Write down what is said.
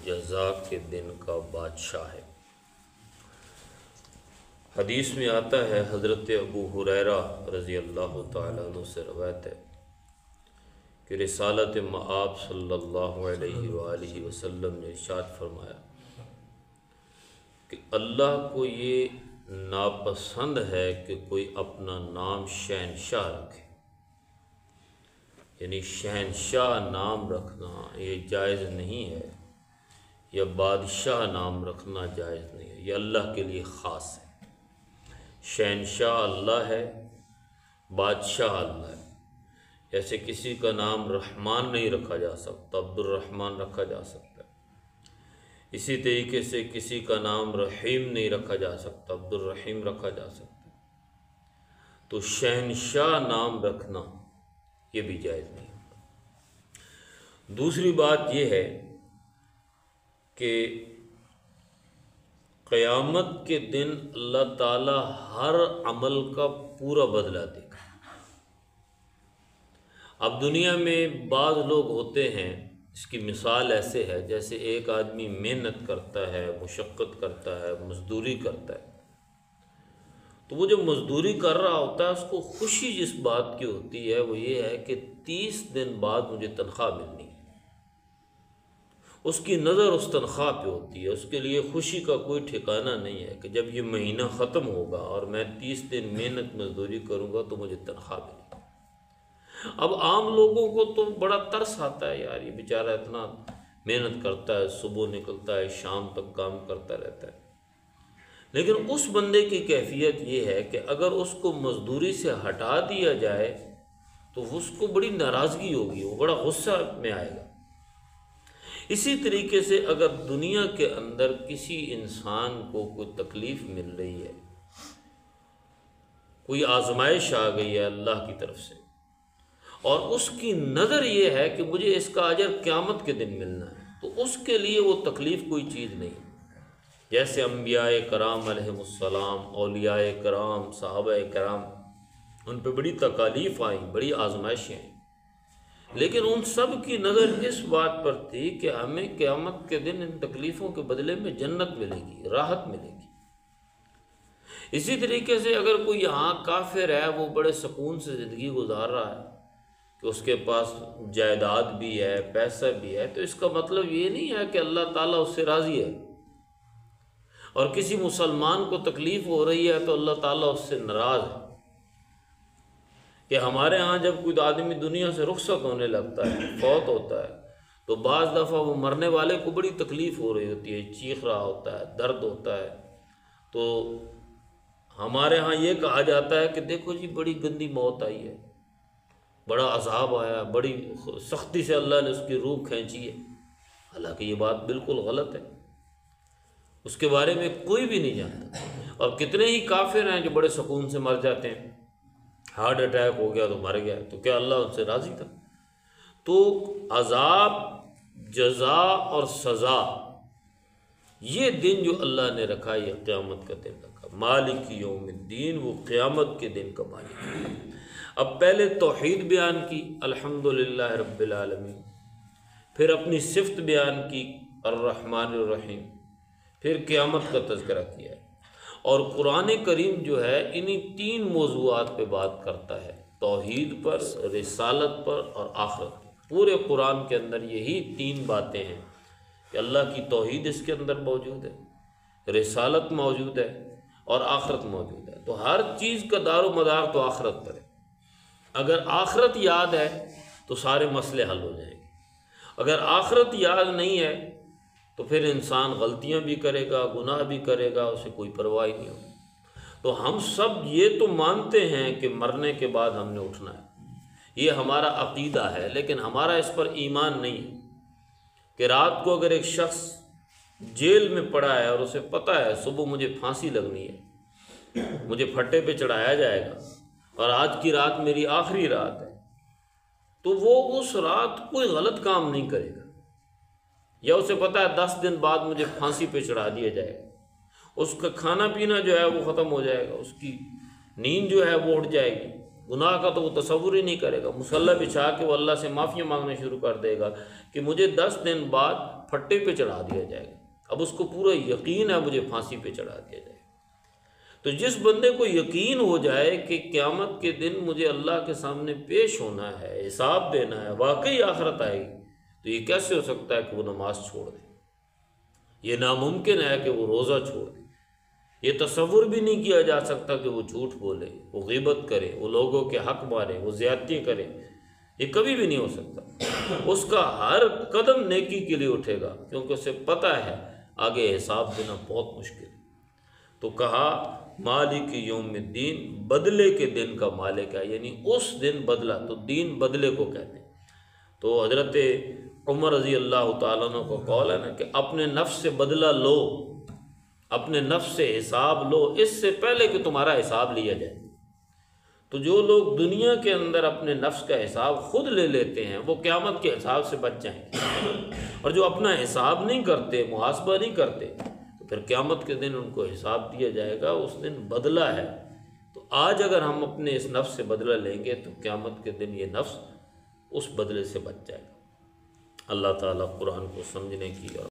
جزا کے دن کا بادشاہ ہے۔ حدیث میں آتا ہے، حضرت ابو ہریرہ رضی اللہ تعالیٰ عنہ سے روایت ہے کہ رسالت مآب صلی اللہ علیہ وآلہ وسلم نے ارشاد فرمایا کہ اللہ کو یہ ناپسند ہے کہ کوئی اپنا نام شہنشاہ رکھے، یعنی شہنشاہ نام رکھنا یہ جائز نہیں ہے، یا بادشاہ نام رکھنا جائز نہیں ہے، یہ اللہ کے لیے خاص ہے۔ شہنشاہ اللہ ہے، بادشاہ اللہ ہے۔ ایسے کسی کا نام رحمان نہیں رکھا جا سکتا، عبد الرحمن رکھا جا سکتا ہے۔ اسی طریقے سے کسی کا نام رحیم نہیں رکھا جا سکتا، عبد الرحیم رکھا جا سکتا ہے۔ تو شہنشاہ نام رکھنا یہ بھی جائز نہیں۔ دوسری بات یہ ہے کہ قیامت کے دن اللہ تعالی ہر عمل کا پورا بدلہ دے گا۔ اب دنیا میں بعض لوگ ہوتے ہیں، اس کی مثال ایسے ہے جیسے ایک آدمی محنت کرتا ہے، مشقت کرتا ہے، مزدوری کرتا ہے، تو وہ جب مزدوری کر رہا ہوتا ہے اس کو خوشی جس بات کی ہوتی ہے وہ یہ ہے کہ 30 دن بعد مجھے تنخواہ ملنی ہے۔ اس کی نظر اس تنخواہ پہ ہوتی ہے، اس کے لیے خوشی کا کوئی ٹھکانہ نہیں ہے کہ جب یہ مہینہ ختم ہوگا اور میں 30 دن محنت مزدوری کروں گا تو مجھے تنخواہ ملے گی۔ اب عام لوگوں کو تو بڑا ترس آتا ہے، یار یہ بیچارہ اتنا محنت کرتا ہے، صبح نکلتا ہے شام تک کام کرتا رہتا ہے، لیکن اس بندے کی کیفیت یہ ہے کہ اگر اس کو مزدوری سے ہٹا دیا جائے تو اس کو بڑی ناراضگی ہوگی، وہ بڑا غصہ میں آئے گا۔ اسی طریقے سے اگر دنیا کے اندر کسی انسان کو کوئی تکلیف مل رہی ہے، کوئی آزمائش آ گئی ہے اللہ کی طرف سے، اور اس کی نظر یہ ہے کہ مجھے اس کا اجر قیامت کے دن ملنا ہے، تو اس کے لیے وہ تکلیف کوئی چیز نہیں۔ جیسے انبیاء کرام علیہ السلام، اولیاء کرام، صحابہ کرام، ان پہ بڑی تکالیف آئیں، بڑی آزمائشیں آئیں، لیکن ان سب کی نظر اس بات پر تھی کہ ہمیں قیامت کے دن ان تکلیفوں کے بدلے میں جنت ملے گی، راحت ملے گی۔ اسی طریقے سے اگر کوئی یہاں کافر ہے، وہ بڑے سکون سے زندگی گزار رہا ہے کہ اس کے پاس جائیداد بھی ہے، پیسہ بھی ہے، تو اس کا مطلب یہ نہیں ہے کہ اللہ تعالیٰ اس سے راضی ہے، اور کسی مسلمان کو تکلیف ہو رہی ہے تو اللہ تعالیٰ اس سے ناراض ہے۔ کہ ہمارے ہاں جب کوئی آدمی دنیا سے رخصت ہونے لگتا ہے، فوت ہوتا ہے، تو بعض دفعہ وہ مرنے والے کو بڑی تکلیف ہو رہی ہوتی ہے، چیخ رہا ہوتا ہے، درد ہوتا ہے، تو ہمارے ہاں یہ کہا جاتا ہے کہ دیکھو جی بڑی گندی موت آئی ہے، بڑا عذاب آیا، بڑی سختی سے اللہ نے اس کی روح کھینچی ہے۔ حالانکہ یہ بات بالکل غلط ہے، اس کے بارے میں کوئی بھی نہیں جانتا۔ اور کتنے ہی کافر ہیں جو بڑے سکون سے مر جاتے ہیں، ہارٹ اٹیک ہو گیا تو مر گیا، تو کیا اللہ ان سے راضی تھا؟ تو عذاب، جزا اور سزا، یہ دن جو اللہ نے رکھا، یہ قیامت کا دن رکھا، مالک یوم الدین، وہ قیامت کے دن کا مالک ہے۔ اب پہلے توحید بیان کی، الحمدللہ رب العالمین، پھر اپنی صفت بیان کی، الرحمن الرحیم، پھر قیامت کا تذکرہ کیا ہے۔ اور قرآن کریم جو ہے انہی 3 موضوعات پہ بات کرتا ہے، توحید پر، رسالت پر اور آخرت پر۔ پورے قرآن کے اندر یہی 3 باتیں ہیں کہ اللہ کی توحید اس کے اندر موجود ہے، رسالت موجود ہے اور آخرت موجود ہے۔ تو ہر چیز کا دار و مدار تو آخرت پر ہے۔ اگر آخرت یاد ہے تو سارے مسئلے حل ہو جائیں گے، اگر آخرت یاد نہیں ہے تو پھر انسان غلطیاں بھی کرے گا، گناہ بھی کرے گا، اسے کوئی پرواہ نہیں ہوگی۔ تو ہم سب یہ تو مانتے ہیں کہ مرنے کے بعد ہم نے اٹھنا ہے، یہ ہمارا عقیدہ ہے، لیکن ہمارا اس پر ایمان نہیں ہے کہ رات کو اگر ایک شخص جیل میں پڑا ہے اور اسے پتہ ہے صبح مجھے پھانسی لگنی ہے، مجھے پھٹے پہ چڑھایا جائے گا اور آج کی رات میری آخری رات ہے، تو وہ اس رات کوئی غلط کام نہیں کرے گا، یا اسے پتہ ہے 10 دن بعد مجھے پھانسی پہ چڑھا دیا جائے گا، اس کا کھانا پینا جو ہے وہ ختم ہو جائے گا، اس کی نیند جو ہے وہ اٹھ جائے گی، گناہ کا تو وہ تصور ہی نہیں کرے گا، مصلی بچھا کے وہ اللہ سے معافیاں مانگنا شروع کر دے گا کہ مجھے 10 دن بعد پھٹے پہ چڑھا دیا جائے گا، اب اس کو پورا یقین ہے مجھے پھانسی پہ چڑھا دیا جائے گا۔ تو جس بندے کو یقین ہو جائے کہ قیامت کے دن مجھے اللہ کے سامنے پیش ہونا ہے، حساب دینا ہے، واقعی آخرت آئے گی، تو یہ کیسے ہو سکتا ہے کہ وہ نماز چھوڑ دے؟ یہ ناممکن ہے کہ وہ روزہ چھوڑ دے، یہ تصور بھی نہیں کیا جا سکتا کہ وہ جھوٹ بولے، وہ غیبت کرے، وہ لوگوں کے حق مارے، وہ زیادتی کرے، یہ کبھی بھی نہیں ہو سکتا۔ اس کا ہر قدم نیکی کے لیے اٹھے گا، کیونکہ اسے پتہ ہے آگے حساب دینا بہت مشکل ہے۔ تو کہا مالک یوم الدین، بدلے کے دن کا مالک ہے، یعنی اس دن بدلہ، تو دین بدلے کو کہتے ہیں۔ تو حضرت عمر رضی اللہ تعالیٰ عنہ کو قول ہے نا کہ اپنے نفس سے بدلہ لو، اپنے نفس سے حساب لو، اس سے پہلے کہ تمہارا حساب لیا جائے۔ تو جو لوگ دنیا کے اندر اپنے نفس کا حساب خود لے لیتے ہیں وہ قیامت کے حساب سے بچ جائیں گے، اور جو اپنا حساب نہیں کرتے، محاسبہ نہیں کرتے، تو پھر قیامت کے دن ان کو حساب دیا جائے گا، اس دن بدلہ ہے۔ تو آج اگر ہم اپنے اس نفس سے بدلہ لیں گے تو قیامت کے دن یہ نفس اس بدلے سے بچ جائے گا۔ اللہ تعالیٰ قرآن کو سمجھنے کی اور